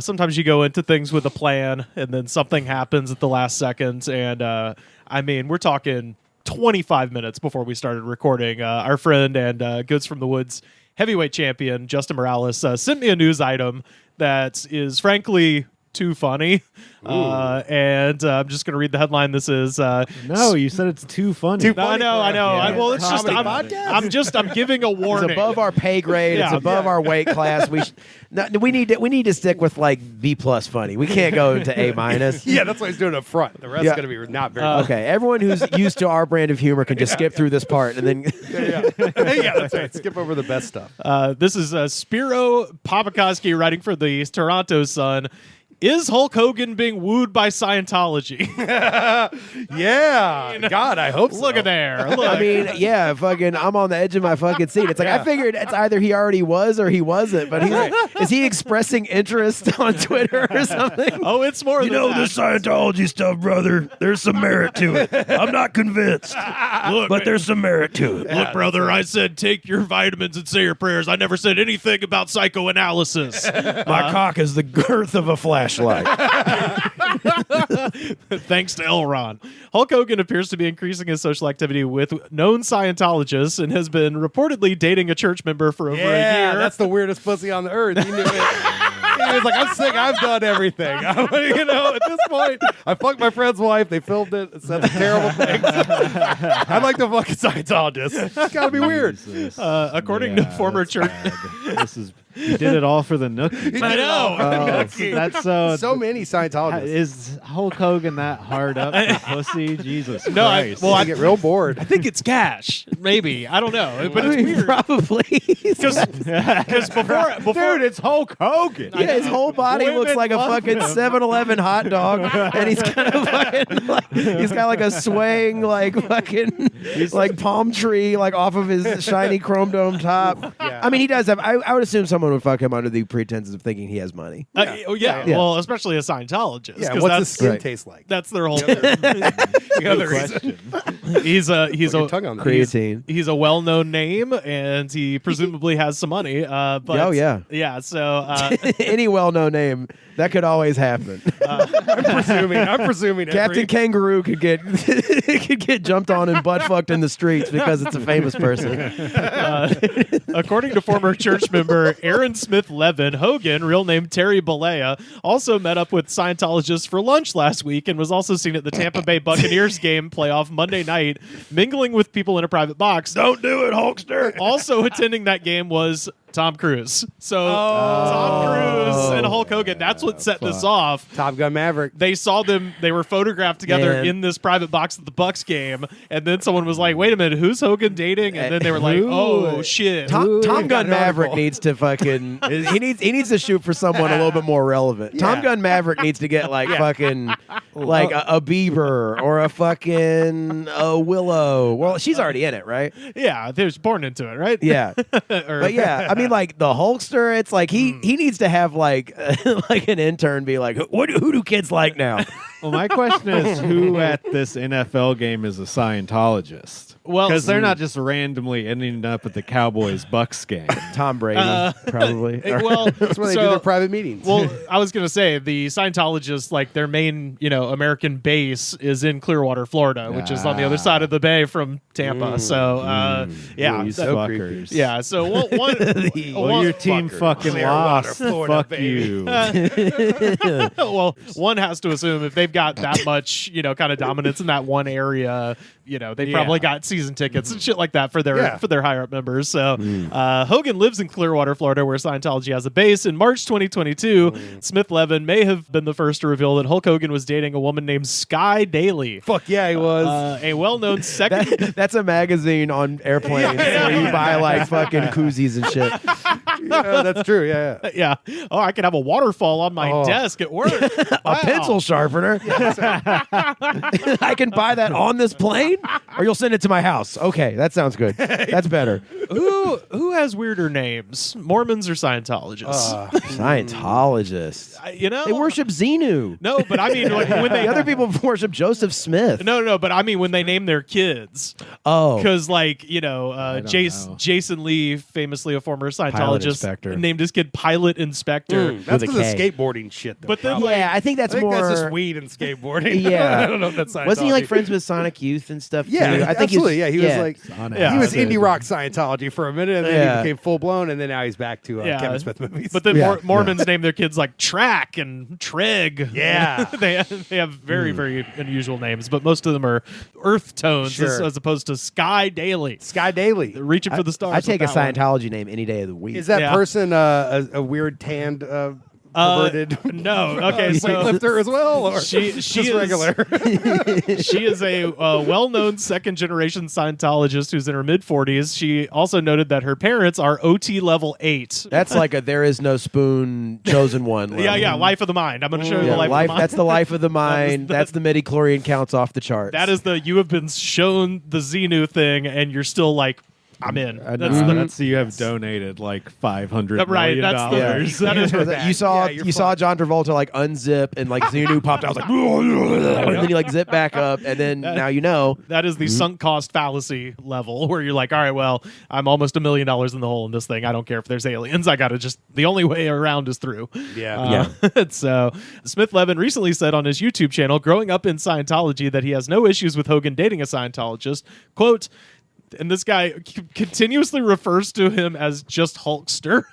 sometimes you go into things with a plan and then something happens at the last second. And we're talking 25 minutes before we started recording. Our friend and Goods from the Woods heavyweight champion, Justin Morales, sent me a news item that is frankly too funny. And I'm just going to read the headline. This is no, you said it's too funny. Too funny. I know. Yeah. Well, it's just I'm giving a warning. It's above our pay grade. It's above our weight class. We need to stick with like B+ funny. We can't go to A-. Yeah, that's why he's doing it up front. The rest is going to be not very okay, everyone who's used to our brand of humor can just skip through this part and then yeah, that's right. Skip over the best stuff. This is Spiro Papuckoski writing for the Toronto Sun. Is Hulk Hogan being wooed by Scientology? Yeah. God, I hope so. Look at there. Look. I mean, yeah, fucking, I'm on the edge of my fucking seat. It's like, I figured it's either he already was or he wasn't, but is he expressing interest on Twitter or something? Oh, it's more than that. This Scientology stuff, brother, there's some merit to it. I'm not convinced, but there's some merit to it. Look, brother, I said take your vitamins and say your prayers. I never said anything about psychoanalysis. My cock is the girth of a flashlight. Thanks to Elron. Hulk Hogan appears to be increasing his social activity with known Scientologists and has been reportedly dating a church member for over a year. That's the weirdest pussy on the earth. He knew it. He was like, I'm sick. I've done everything. At this point, I fucked my friend's wife. They filmed it. It said terrible things. I'd like to fuck a Scientologist. It's got to be weird. According to former church... You did it all for the nookie. I know. That's so many Scientologists. Is Hulk Hogan that hard up for pussy? Jesus no, Christ. I get real bored. I think it's cash. Maybe. I don't know. But it's weird. Probably. Because before... Dude, it's Hulk Hogan. Yeah, his whole body looks like a fucking 7-Eleven hot dog, and he's kind of fucking like, he's got like a swaying like fucking like palm tree like off of his shiny chrome dome top. Yeah. I mean, he does have. I would assume someone would fuck him under the pretenses of thinking he has money. Yeah. Well, especially a Scientologist. Yeah, what's his skin taste like? That's their whole other question. He's a creatine. He's a well-known name, and he presumably has some money. But yeah. So any well-known name that could always happen. I'm presuming Captain Kangaroo could get jumped on and butt fucked in the streets because it's a famous person. According to former church member Aaron Smith Levin, Hogan, real name Terry Bollea, also met up with Scientologists for lunch last week and was also seen at the Tampa Bay Buccaneers game playoff Monday night, mingling with people in a private box. Don't do it, Hulkster. Also attending that game was Tom Cruise. So Tom Cruise and Hulk Hogan, that's what set this off. Top Gun Maverick. They saw them, they were photographed together in this private box at the Bucs game, and then someone was like, wait a minute, who's Hogan dating? And then they were like, oh shit. Tom Gun Maverick needs to fucking he needs to shoot for someone a little bit more relevant. Tom Gun Maverick needs to get like fucking like a Bieber or a fucking Willow. Well, she's already in it, right? Yeah, they was born into it, right? Yeah. But yeah, I mean, like the Hulkster, it's like he needs to have like like an intern be like, who do kids like now? Well, my question is, who at this NFL game is a Scientologist? Well, because they're not just randomly ending up at the Cowboys-Bucks game. Tom Brady, probably. Well, that's where they do their private meetings. Well, I was going to say the Scientologists, like their main, American base is in Clearwater, Florida, which is on the other side of the bay from Tampa. So, yeah, so fuckers. Yeah, so one your team fucking lost. Florida, fuck baby. you. Well, one has to assume if they've got that much, kind of dominance in that one area, they probably got season tickets and shit like that for their higher up members. So Hogan lives in Clearwater, Florida, where Scientology has a base. In March 2022, Smith Levin may have been the first to reveal that Hulk Hogan was dating a woman named Sky Daly. Fuck yeah, he was. A well-known second. That's a magazine on airplanes where you buy like fucking koozies and shit. Yeah, that's true. Yeah. Yeah. Oh, I could have a waterfall on my desk at work. A pencil sharpener. I can buy that on this plane, or you'll send it to my house. Okay, that sounds good. That's better. Who has weirder names, Mormons or Scientologists? Scientologists. They worship Xenu. No, but I mean when they the other people worship Joseph Smith. No, but I mean when they name their kids. Oh, because Jason Lee, famously a former Scientologist, Inspector. named his kid Pilot Inspector. That's With a because of K. skateboarding shit. Though, But then, probably. Yeah, I think that's I think more. that's just weed and skateboarding. Yeah. I don't know if that's Scientology. Wasn't he like friends with Sonic Youth and stuff? Yeah, too? I think absolutely. He was like, Yeah, he was dude. indie rock Scientology for a minute, and then Yeah. he became full blown, and then now he's back to Kevin Smith movies. But then Yeah. Mormons name their kids like Track and Trig. Yeah. they have very, very unusual names, but most of them are Earth tones Sure. as opposed to Sky Daily. Sky Daily. Reaching for the stars. I take a with that one. Scientology name any day of the week. Is that Yeah. person a weird tanned perverted No. Okay. So weightlifter as well, or she just is regular? she is a well-known second-generation Scientologist who's in her mid-40s. She also noted that her parents are OT level 8. That's like a there is no spoon chosen one. Yeah, level. yeah, life of the mind. I'm going to show you Yeah, the life of the mind. That's the life of the mind. that- That's the midi-chlorian counts off the charts. That is the you have been shown the Xenu thing, and you're still like, I'm in. That's you have donated like $500 Right, million that's the- dollars. that is her You saw Yeah, you're you saw fine. John Travolta like unzip and like Xenu popped out. I was like, and then he like zipped back up, and then now you know. That is the sunk cost fallacy level where you're like, all right, well, I'm almost $1 million in the hole in this thing. I don't care if there's aliens. I got to just, the only way around is through. Yeah. So Smith Levin recently said on his YouTube channel, growing up in Scientology, that he has no issues with Hogan dating a Scientologist. Quote, and this guy continuously refers to him as just Hulkster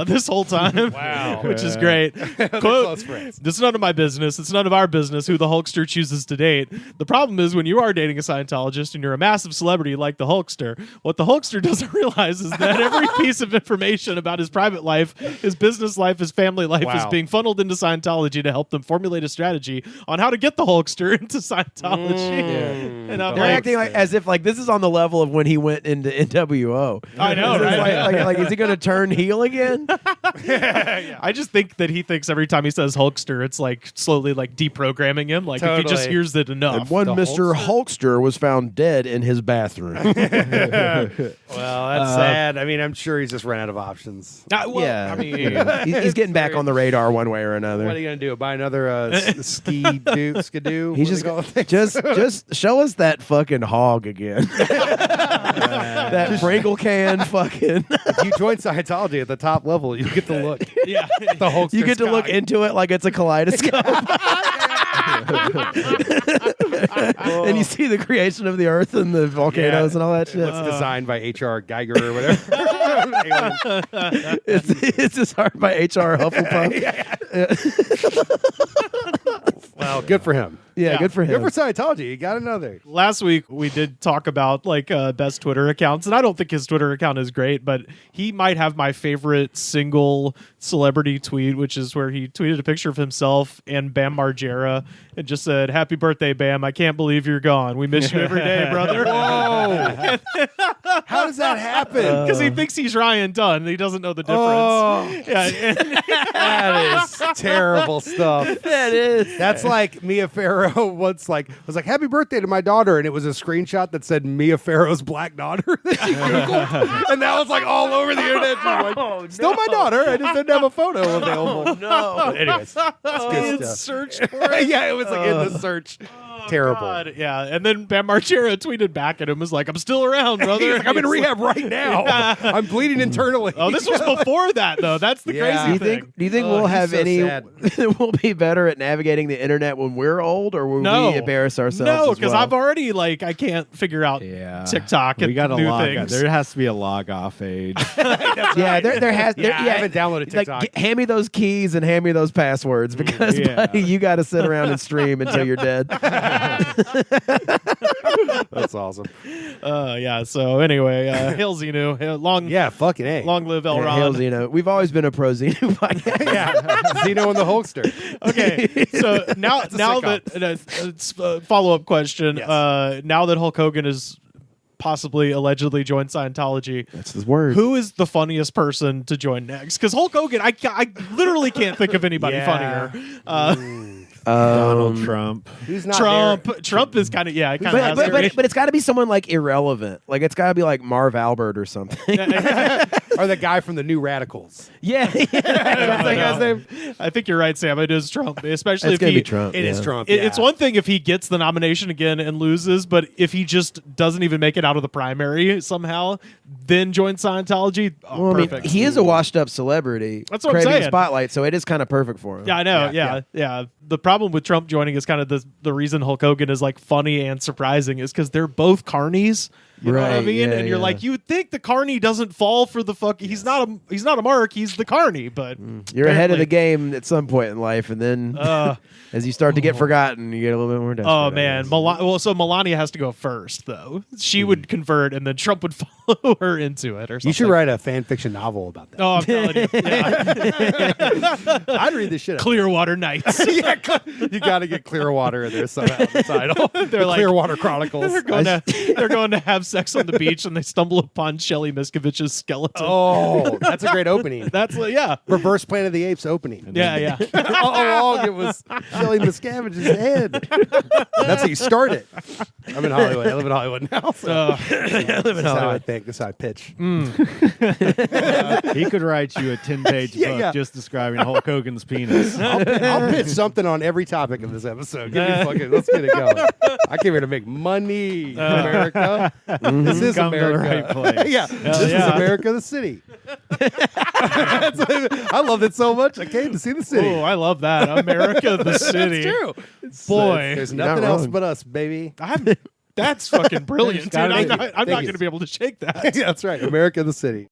this whole time. Wow. Which is great. Quote, close friends. "This is none of my business. It's none of our business who the Hulkster chooses to date. The problem is when you are dating a Scientologist and you're a massive celebrity like the Hulkster, what the Hulkster doesn't realize is that every piece of information about his private life, his business life, his family life is Wow. being funneled into Scientology to help them formulate a strategy on how to get the Hulkster into Scientology." And I'm They're like, acting like as if like this is on the level of when he went into NWO. I know, It's right? like, is he going to turn heel again? I just think that he thinks every time he says Hulkster, it's like slowly like deprogramming him. Like if he just Totally. hears it enough. And one The Mr. Hulkster was found dead in his bathroom. Well, that's sad. I mean, I'm sure he's just run out of options. Well, yeah, I mean, he's getting back on the radar one way or another. What are you gonna do? Buy another skidoo? He's just show us that fucking hog again. That Pringle can fucking. If you join Scientology at the top level, you get to look. yeah. The Hulkster You get to look sky. into it like it's a kaleidoscope. And you see the creation of the earth and the volcanoes and all that shit. It's designed by H.R. Geiger or whatever. It's designed by H.R. Hufflepuff. Well, good for him. Yeah, good for him. Good for Scientology. You got another. Last week we did talk about like best Twitter accounts, and I don't think his Twitter account is great, but he might have my favorite single celebrity tweet, which is where he tweeted a picture of himself and Bam Margera and just said, "Happy birthday, Bam! I can't believe you're gone. We miss you every day, brother." Whoa! How does that happen? Because he thinks he's Ryan Dunn, and he doesn't know the difference. Oh, Yeah, and- that is terrible stuff. That is. That's like Mia Farrow once was like, "Happy birthday to my daughter," and it was a screenshot that said Mia Farrow's black daughter that she Googled, and that was like all over the internet. She's like, still my daughter. I just didn't have a photo available. No. But anyways, that's good it's stuff. search for it. Yeah, it was like in the search. Terrible. God, yeah, and then Bam Margera tweeted back at him, was like, "I'm still around, brother." He's like, I'm in rehab right now. I'm bleeding internally. Oh, this was before that, though. That's the Yeah. crazy Do you thing. think Oh, we'll he's have so any? sad. We'll be better at navigating the internet when we're old, or will No. we embarrass ourselves? No, as because well? I've already I can't figure out Yeah. TikTok and We got to new log. things. There has to be a log off age. Yeah, there has. Yeah, I haven't downloaded like, TikTok. hand me those keys and hand me those passwords because, Yeah. buddy, you got to sit around and stream until you're dead. That's awesome. Yeah. So anyway, hail Xenu, long Yeah, fucking A. long live L. Hail Ron. Xeno. We've always been a pro Xeno podcast. Yeah, Xeno and the Hulkster. Okay, so now a that follow up question. Yes. Now that Hulk Hogan is possibly allegedly joined Scientology, That's his word. who is the funniest person to join next? Because Hulk Hogan, I literally can't think of anybody Yeah. funnier. Donald Trump. Who's not Trump is kind of kind of But it's got to be someone like irrelevant. Like it's got to be like Marv Albert or something. or the guy from the New Radicals. Yeah, What's that guy's name? I think you're right, Sam. It is Trump, especially it's if gonna he. be Trump. It is yeah. Trump. It's one thing if he gets the nomination again and loses, but if he just doesn't even make it out of the primary somehow, then join Scientology. Oh, Well, I mean, perfect. he is a washed-up celebrity. That's what I'm craving saying. Spotlight, so it is kind of perfect for him. Yeah, I know. Yeah. The problem with Trump joining is kind of the reason Hulk Hogan is like funny and surprising is because they're both carnies. You know what I Right, mean? yeah, And you're yeah. like, you would think the carny doesn't fall for the fuck. He's not a mark. He's the carny. But You're ahead of the apparently- game at some point in life, and then as you start to get forgotten, you get a little bit more desperate. Oh I man, guess. so Melania has to go first though. She would convert, and then Trump would follow her into it, or something. You should write a fan fiction novel about that. Oh, I'm telling you, yeah. I'd read this shit. Clearwater Nights. Yeah, you got to get Clearwater in there somehow. In the title. They're like- Clearwater Chronicles. They're going to have sex on the beach, and they stumble upon Shelly Miskovich's skeleton. Oh, that's a great opening. That's yeah. Reverse Planet of the Apes opening. Yeah. All along it was Shelly Miscavige's head. That's how you start it. I'm in Hollywood. I live in Hollywood now. So this is how I think. This is how I pitch. He could write you a 10-page book Yeah. just describing Hulk Hogan's penis. I'll pitch something on every topic of this episode. Let's get it going. I came here to make money, America. This is Come to the America. right place. Yeah, this is yeah. America, the city. I loved it so much. I came to see the city. Oh, I love that. America, the city. It's true. Boy, There's You're nothing not else wrong. but us, baby. That's fucking brilliant, dude. gotta I'm be. not Thank going you. to be able to shake that. Yeah, that's right. America, the city.